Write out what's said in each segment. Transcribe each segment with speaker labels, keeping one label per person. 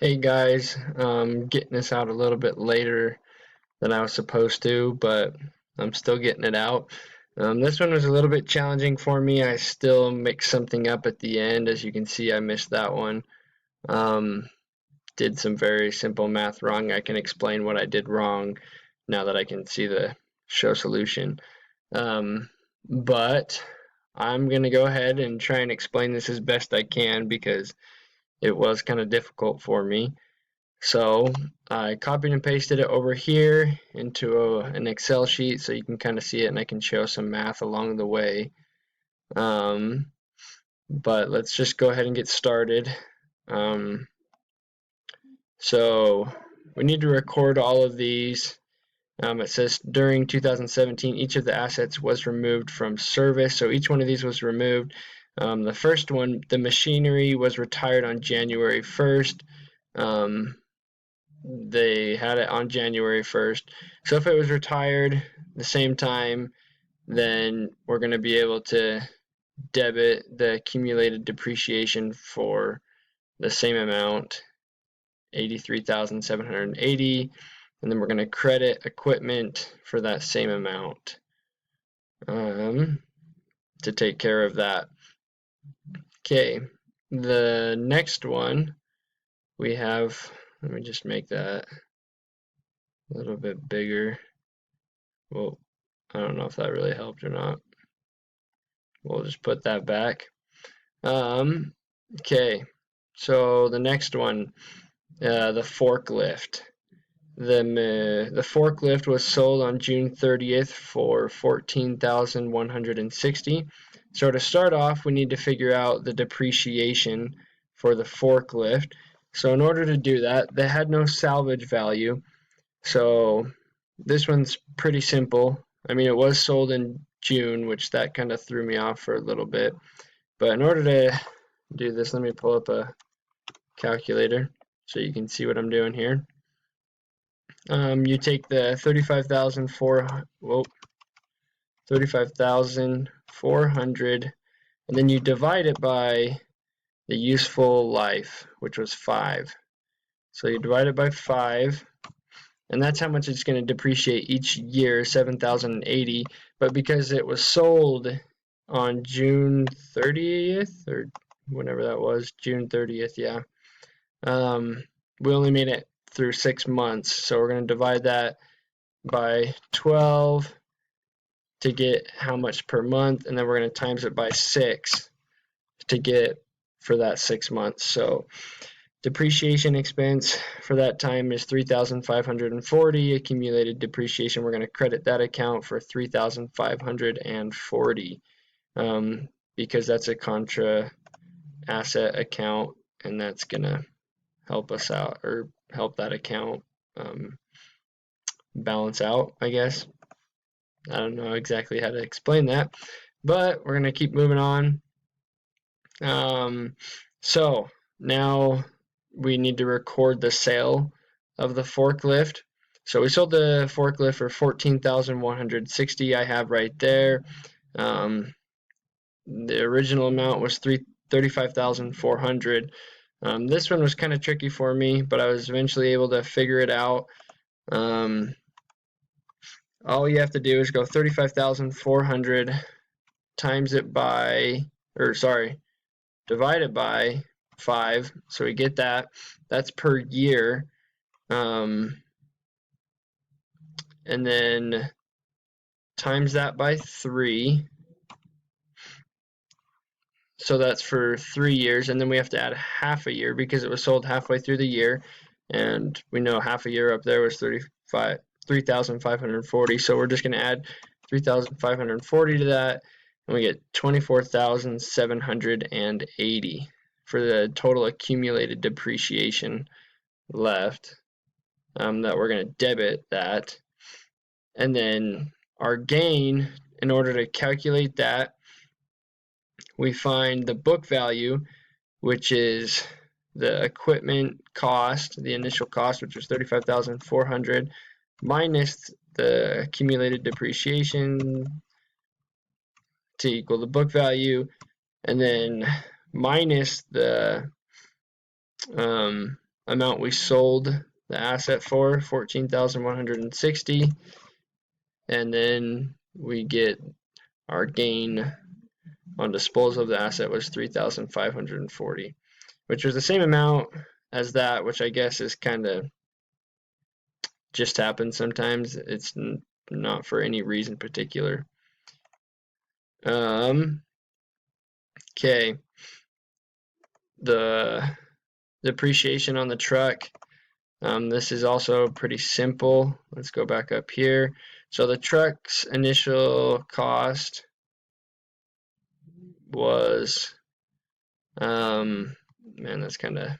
Speaker 1: Hey guys, getting this out a little bit later than I was supposed to, but I'm still getting it out. This one was a little bit challenging for me. I still mixed something up at the end. As you can see, I missed that one. Um, did some very simple math wrong. I can explain what I did wrong now that I can see the show solution. But I'm going to go ahead and try and explain this as best I can because it was kind of difficult for me. So I copied and pasted it over here into an Excel sheet so you can kind of see it, and I can show some math along the way. But let's just go ahead and get started. So we need to record all of these. It says during 2017, each of the assets was removed from service. So each one of these was removed. The first one, the machinery, was retired on January 1st. They had it on January 1st. So if it was retired the same time, then we're going to be able to debit the accumulated depreciation for the same amount, 83,780, and then we're going to credit equipment for that same amount to take care of that. Okay, the next one we have, let me just make that a little bit bigger. Well, I don't know if that really helped or not. We'll just put that back. Okay, so the next one, the forklift. The forklift was sold on June 30th for 14,160. So to start off, we need to figure out the depreciation for the forklift. So in order to do that, they had no salvage value. So this one's pretty simple. I mean, it was sold in June, which that kind of threw me off for a little bit. But in order to do this, let me pull up a calculator so you can see what I'm doing here. You take the 35,400, and then you divide it by the useful life, which was 5. So you divide it by 5, and that's how much it's going to depreciate each year, 7,080. But because it was sold on June 30th, or whenever that was, June 30th, yeah, we only made it through 6 months. So we're going to divide that by 12 to get how much per month, and then we're going to times it by 6 to get for that 6 months. So depreciation expense for that time is 3,540. Accumulated depreciation, we're going to credit that account for 3,540 because that's a contra asset account, and that's going to help us out, or help that account balance out, I guess. I don't know exactly how to explain that, but we're going to keep moving on. So now we need to record the sale of the forklift. So we sold the forklift for 14,160. I have right there. The original amount was 35,400. This one was kind of tricky for me, but I was eventually able to figure it out. All you have to do is go 35,400 times it by, or sorry, divide it by 5, so we get that. That's per year. And then times that by 3. So that's for 3 years, and then we have to add half a year because it was sold halfway through the year, and we know half a year up there was 3,540. So we're just going to add 3,540 to that, and we get 24,780 for the total accumulated depreciation left, that we're going to debit that. And then our gain, in order to calculate that, we find the book value, which is the equipment cost, the initial cost, which was 35,400, minus the accumulated depreciation to equal the book value, and then minus the amount we sold the asset for, 14,160, and then we get our gain on disposal of the asset was 3,540, which was the same amount as that, which I guess is kind of just happens sometimes. It's not for any reason particular. Okay, the depreciation on the truck. This is also pretty simple. Let's go back up here. So the truck's initial cost was, man, that's kind of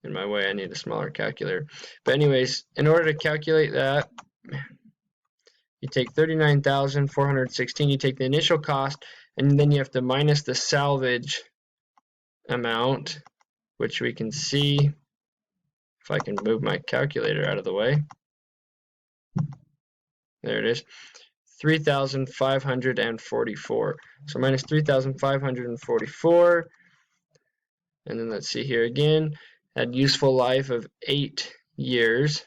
Speaker 1: in my way. I need a smaller calculator. But anyways, in order to calculate that, you take 39,416, you take the initial cost, and then you have to minus the salvage amount, which we can see if I can move my calculator out of the way. There it is, 3,544. So minus 3,544, and then let's see here again, had useful life of 8 years.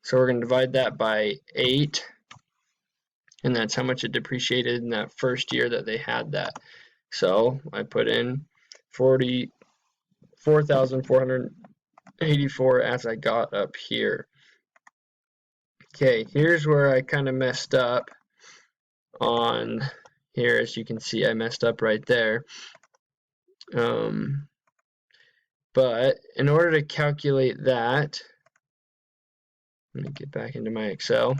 Speaker 1: So we're going to divide that by 8, and that's how much it depreciated in that first year that they had that. So I put in 4,484 as I got up here. Okay, here's where I kind of messed up on here. As you can see, I messed up right there. But in order to calculate that, let me get back into my Excel.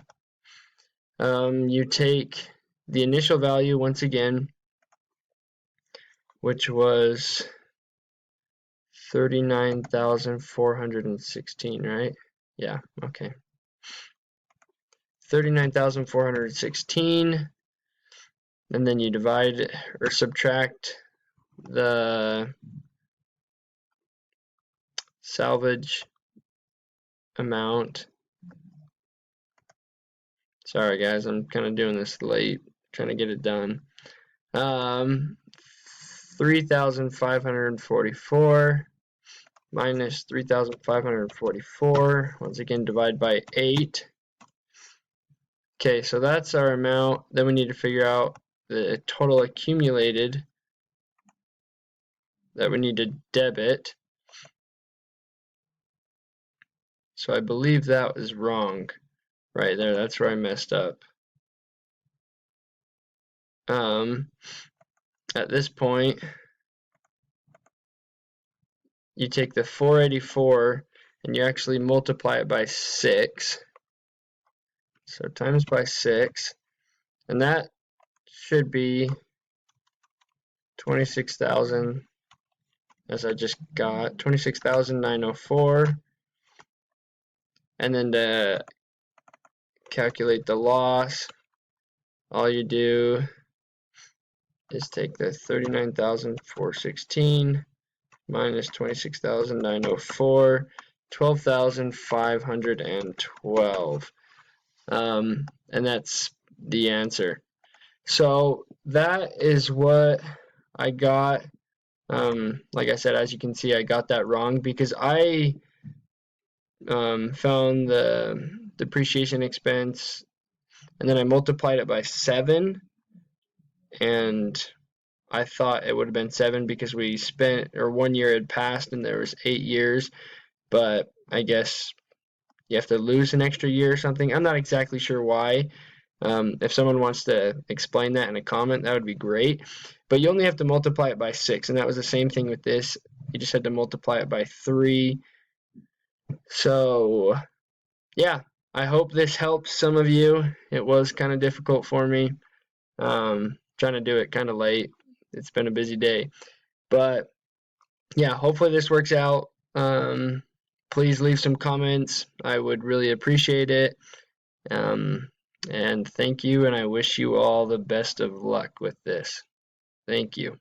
Speaker 1: You take the initial value once again, which was 39,416, right? Yeah, okay. 39,416, and then you divide or subtract the salvage amount. Sorry guys, I'm kind of doing this late, trying to get it done. 3,544 minus 3,544, once again divide by 8. Okay, so that's our amount. Then we need to figure out the total accumulated that we need to debit. So I believe that was wrong right there. That's where I messed up. At this point, you take the 484 and you actually multiply it by 6. So times by 6, and that should be 26,000, as I just got 26,904. And then to calculate the loss, all you do is take the 39,416 minus 26,904, 12,512. And that's the answer. So that is what I got. Like I said, as you can see, I got that wrong because I found the depreciation expense and then I multiplied it by 7, and I thought it would have been 7 because we spent, or 1 year had passed and there was 8 years, but I guess you have to lose an extra year or something. I'm not exactly sure why. If someone wants to explain that in a comment, that would be great. But you only have to multiply it by 6, and that was the same thing with this. You just had to multiply it by 3. So, yeah, I hope this helps some of you. It was kind of difficult for me. Trying to do it kind of late. It's been a busy day. But, yeah, hopefully this works out. Please leave some comments. I would really appreciate it. And thank you, and I wish you all the best of luck with this. Thank you.